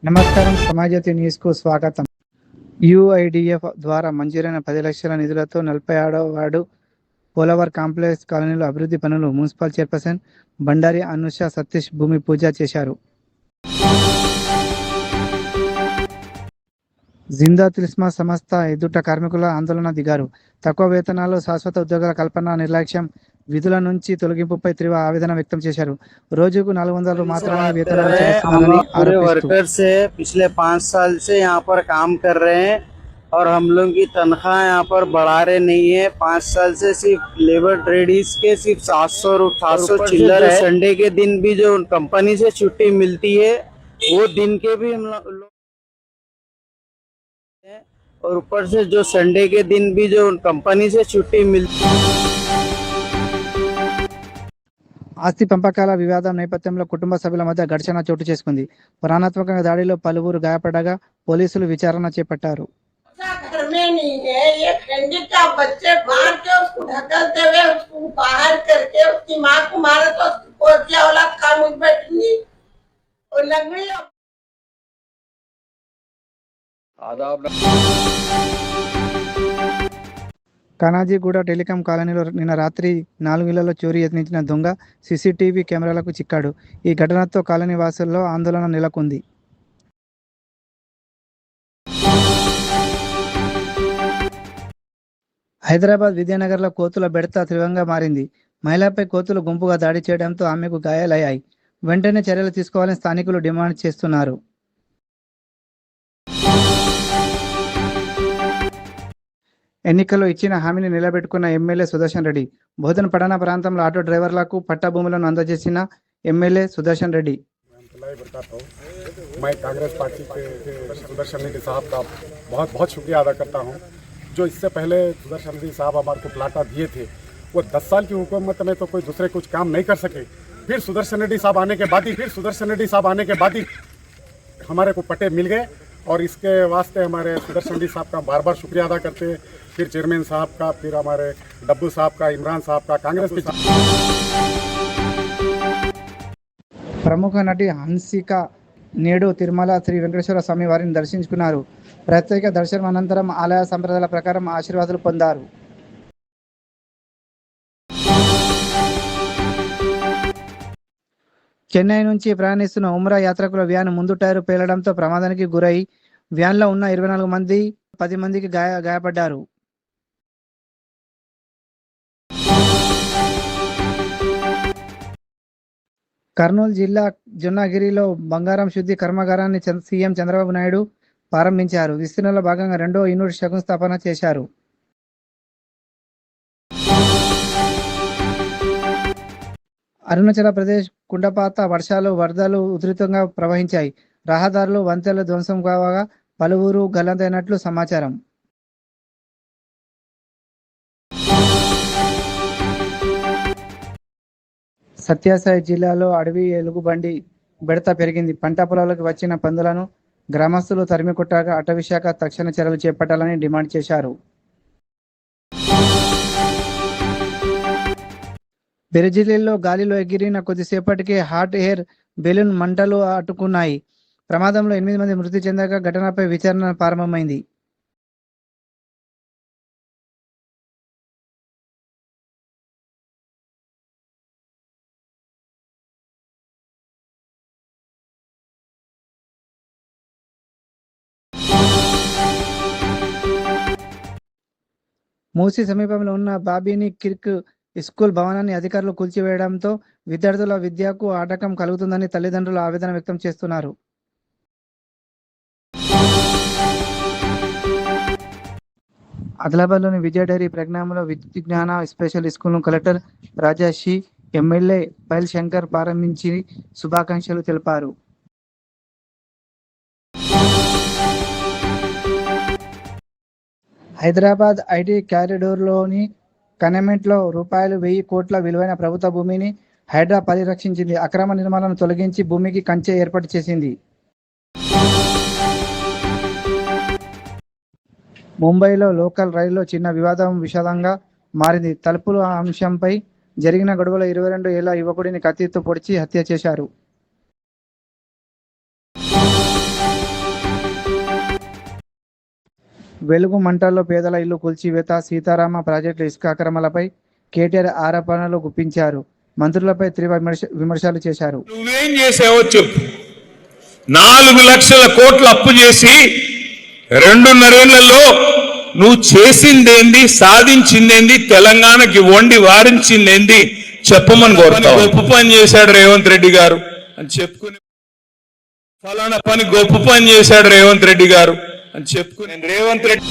నమస్కారం. సమాజ్యోతి న్యూస్కు స్వాగతం. యుఐడిఎఫ్ ద్వారా మంజూరైన 10 లక్షల నిధులతో 46వ వార్డు పోలవర్ కాంప్లెక్స్ కాలనీలో అభివృద్ధి పనులు మున్సిపల్ చైర్పర్సన్ బండారి అనుష సతీష్ భూమి పూజ చేశారు. జిందా తిల్స్మా సంస్థ ఎదుట కార్మికుల ఆందోళన దిగారు. తక్కువ వేతనాలు, శాశ్వత ఉద్యోగాల కల్పన, నిర్లక్ష్యం, విధుల నుంచి తొలగింపుపై తీవ్ర ఆవేదన వ్యక్తం చేశారు. రోజుకు 400 మాత్రమే వేతనాలు చెల్లిస్తున్నారని ఆరోపిస్తూ पिछले 5 साल से यहाँ पर काम कर रहे हैं और हम लोग की तनख्वाह यहाँ पर बढ़ा रहे नहीं है। 5 साल से सिर्फ लेबर ट्रेडिस के सिर्फ 700 चिल्लर है। संडे के दिन भी जो कंपनी से छुट्टी मिलती है वो दिन के भी हम लोग, और ऊपर से जो संडे के दिन भी जो कंपनी से छुट्टी मिलती है। ఆస్తి పంపకాల వివాదం నేపథ్యంలో కుటుంబ సభ్యుల మధ్య ఘర్షణ చోటు చేసుకుంది. ప్రాణాత్మక దాడిలో పలువురు గాయపడగా పోలీసులు విచారణ చేపట్టారు. కానాజీగూడ టెలికాం కాలనీలో నిన్న రాత్రి 4 ఇళ్లలో చోరీ యత్నించిన దొంగ సీసీటీవీ కెమెరాలకు చిక్కాడు. ఈ ఘటనతో కాలనీ వాసుల్లో ఆందోళన నెలకొంది. హైదరాబాద్ విద్యానగర్లో కోతుల బెడత తీవ్రంగా మారింది. మహిళపై కోతులు గుంపుగా దాడి చేయడంతో ఆమెకు గాయాలయ్యాయి. వెంటనే చర్యలు తీసుకోవాలని స్థానికులు డిమాండ్ చేస్తున్నారు. ఎన్నికల్లో ఇచ్చిన హామీని నిలబెట్టుకున్న ఎమ్మెల్యే సుదర్శన్ రెడ్డి. బోధన పట్టణ ప్రాంతంలో ఆటో డ్రైవర్లకు పట్టా భూములను అందజేసిన ఎమ్మెల్యే సుదర్శన్ రెడ్డి. मैं कांग्रेस पार्टी के सुदर्शन रेड्डी साहब का बहुत बहुत शुक्रिया अदा करता हूं। जो इससे पहले सुदर्शन रेड्डी साहब हमारे को प्लाटा दिए थे, वो 10 साल की हुकूमत में तो कोई दूसरे कुछ काम नहीं कर सके। फिर सुदर्शन रेड्डी साहब आने के बाद ही हमारे को पट्टे मिल गए, और इसके वास्ते हमारे सुदर्शन रेड्डी साहब का बार बार शुक्रिया अदा करते हैं। फिर चेयरमैन साहब का, फिर हमारे डब्बू साहब का, इमरान साहब का, कांग्रेस के ప్రముఖ నటి హన్సిక నేడు తిరుమల శ్రీ వెంకటేశ్వర స్వామి వారిని దర్శించుకున్నారు. ప్రత్యేక దర్శనం అనంతరం ఆలయ సంప్రదాయాల ప్రకారం ఆశీర్వాదాలు పొందారు. చెన్నై నుంచి ప్రయాణిస్తున్న ఉమ్రా యాత్రికుల వ్యాన్ ముందు టైరు పేలడంతో ప్రమాదానికి గురై వ్యాన్లో ఉన్న 24 మంది 10 మందికి గాయపడ్డారు. కర్నూలు జిల్లా జొన్నగిరిలో బంగారం శుద్ధి కర్మాగారాన్ని సీఎం చంద్రబాబు నాయుడు ప్రారంభించారు. విస్తీర్ణంలో భాగంగా 2వ యూనిట్ శంకుస్థాపన చేశారు. అరుణాచల్ ప్రదేశ్ కుండపాత వర్షాలు, వరదలు ఉధృతంగా ప్రవహించాయి. రహదారులు, వంతెనలు ధ్వంసం కావగా పలువురు గల్లంతైనట్లు సమాచారం. సత్యసాయి జిల్లాలో అడవి ఎలుగుబండి బెడత పెరిగింది. పంట పొలాలకు వచ్చిన పందులను గ్రామస్తులు తరిమి కొట్టాక అటవీశాఖ తక్షణ చర్యలు చేపట్టాలని డిమాండ్ చేశారు. బెరజిల్లీలో గాలిలో ఎగిరిన కొద్దిసేపటికే హాట్ ఎయిర్ బెలూన్ మంటలు అట్టుకున్నాయి. ప్రమాదంలో 8 మంది మృతి చెందగా ఘటనపై విచారణ ప్రారంభమైంది. మూసీ సమీపంలో ఉన్న బాబీని కిర్క్ స్కూల్ భవనాన్ని అధికారులు కూల్చివేయడంతో విద్యార్థుల విద్యకు ఆటంకం కలుగుతుందని తల్లిదండ్రులు ఆవేదన వ్యక్తం చేస్తున్నారు. ఆదిలాబాద్లోని విజయ డైరీ ప్రజ్ఞానంలో విజ్ఞాన స్పెషల్ స్కూల్ను కలెక్టర్ రాజాషి, ఎమ్మెల్యే పైల్ శంకర్ ప్రారంభించి శుభాకాంక్షలు తెలిపారు. హైదరాబాద్ ఐటీ కారిడోర్లోని కనెమెంట్లో రూ.1000 కోట్ల విలువైన ప్రభుత్వ భూమిని హైడ్రా పరిరక్షించింది. అక్రమ నిర్మాణాలను తొలగించి భూమికి కంచె ఏర్పాటు చేసింది. ముంబైలో లోకల్ రైల్లో చిన్న వివాదం విషాదంగా మారింది. తలుపుల అంశంపై జరిగిన గొడవలో 22 ఏళ్ల యువకుడిని కత్తితో పొడిచి హత్య చేశారు. వెలుగు మంటల్లో పేదల ఇల్లు కూల్చివేత, సీతారామ ప్రాజెక్టుల ఇసుక అక్రమాలపై కేటీఆర్ ఆరోపణలు గుప్పించారు. మంత్రులపై తీవ్ర విమర్శలు చేశారు. నువ్వేం చేసావో చెప్పు. 4 లక్షల కోట్లు అప్పు చేసి 2.5 ఏళ్లలో నువ్వు చేసిందేంది, సాధించిందేంది, తెలంగాణకి వండి వారించిందేంది చెప్పమని కోరుతావు. గొప్ప పని చేశాడు రేవంత్ రెడ్డి గారు అని చెప్పుకుని, ఫలానా పని గొప్ప పని చేశాడు రేవంత్ రెడ్డి గారు అని చెప్పుకుని Revanth Reddy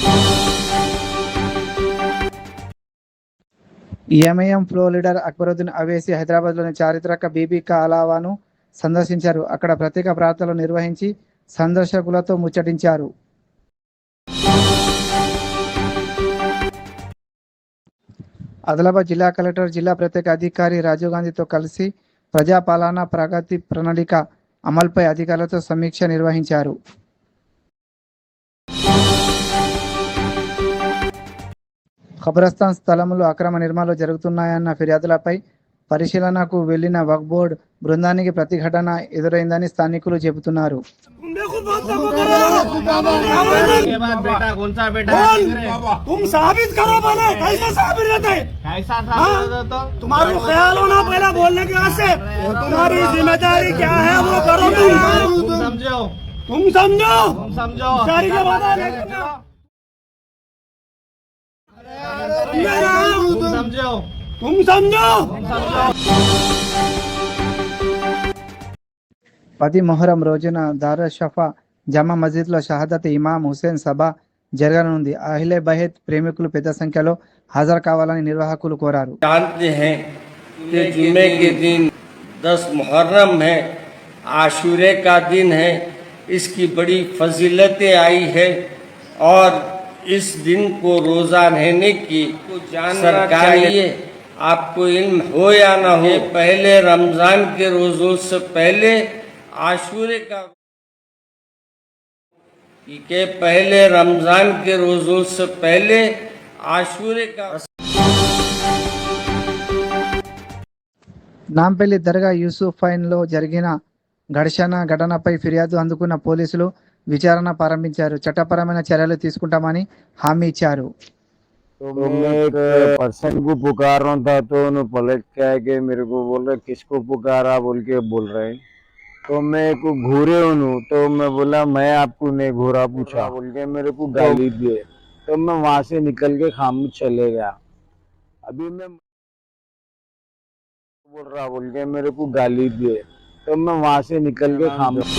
MIM floor leader Akbaruddin Owaisi హైదరాబాద్లోని చారిత్రక బీబీ కా అలావాను సందర్శించారు. అక్కడ ప్రత్యేక ప్రార్థనలు నిర్వహించి సందర్శకులతో ముచ్చటించారు. ఆదిలాబాద్ జిల్లా కలెక్టర్, జిల్లా ప్రత్యేక అధికారి రాజీవ్ గాంధీతో కలిసి ప్రజాపాలన ప్రగతి ప్రణాళిక అమలుపై అధికారులతో సమీక్ష నిర్వహించారు. ఖబరస్థాన్ స్థలంలో అక్రమ నిర్మాణాలు జరుగుతున్నాయన్న ఫిర్యాదులపై పరిశీలనకు వెళ్లిన వక్ఫ్ బోర్డు బృందానికి ప్రతిఘటన ఎదురైందని స్థానికులు చెబుతున్నారు. तुम साबित करो, बोले कैसे साबित रहते हैं? तुम्हारा ख्याल होना पहला बोलने के वास्ते, तुम्हारी जिम्मेदारी क्या है वो करो। तुम समझो सारी के बात तुम समझो। పది మొహరం రోజున దారుషఫా జమా మస్జిద్లో షహాదత్ ఇమాం హుసేన్ సభ జరగనుంది. అహ్లే బైత్ ప్రేమికులు పెద్ద సంఖ్యలో హాజరు కావాలని నిర్వాహకులు కోరారు. जानते हैं कि जुमे के दिन 10 मुहर्रम है, आशूरे का दिन है, इसकी बड़ी फजीलतें आई है और इस दिन को रोज़ा रहने की सरकारी आपको इल्म हो या ना हो, पहले रमज़ान के रोज़ों से पहले आशूरे का के पहले रमज़ान के रोज़ों से पहले आशूरे का నాంపల్లి దర్గా యూసుఫైన్లో జరిగిన ఘటనపై ఫిర్యాదు అందుకున్న పోలీసులు విచారణ ప్రారంభించారు. చట్టపరమైన చర్యలు తీసుకుంటామని హామీ ఇచ్చారు. तो मैं एक पर्सन को पुकार रहा था, तो उन्होंने पलट के आके मेरे को बोल रहे किसको पुकारा बोल के बोल रहे हैं। तो मैं को घूरे उन्हों, तो मैं बोला मैं आपको नहीं घूरा पूछा बोल के मेरे को गाली दिए। तो मैं वहां से निकल के खामोश चले गया। अभी मैं बोल रहा बोल के मेरे को गाली दिए, तो मैं वहां से निकल के खामोश।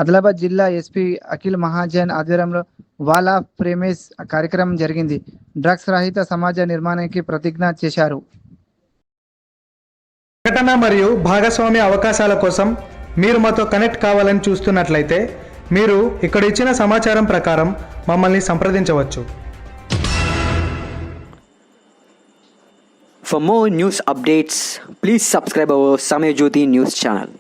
ఆదిలాబాద్ జిల్లా ఎస్పీ అఖిల్ మహాజన్ ఆధ్వర్యంలో వాల్ ఆఫ్ ప్రేమిస్ కార్యక్రమం జరిగింది. డ్రగ్స్ రహిత సమాజ నిర్మాణానికి ప్రతిజ్ఞ చేశారు. ప్రకటన మరియు భాగస్వామ్య అవకాశాల కోసం మీరు మాతో కనెక్ట్ కావాలని చూస్తున్నట్లయితే మీరు ఇక్కడ ఇచ్చిన సమాచారం ప్రకారం మమ్మల్ని సంప్రదించవచ్చు. For more news updates, please subscribe our Samay Jyoti news channel.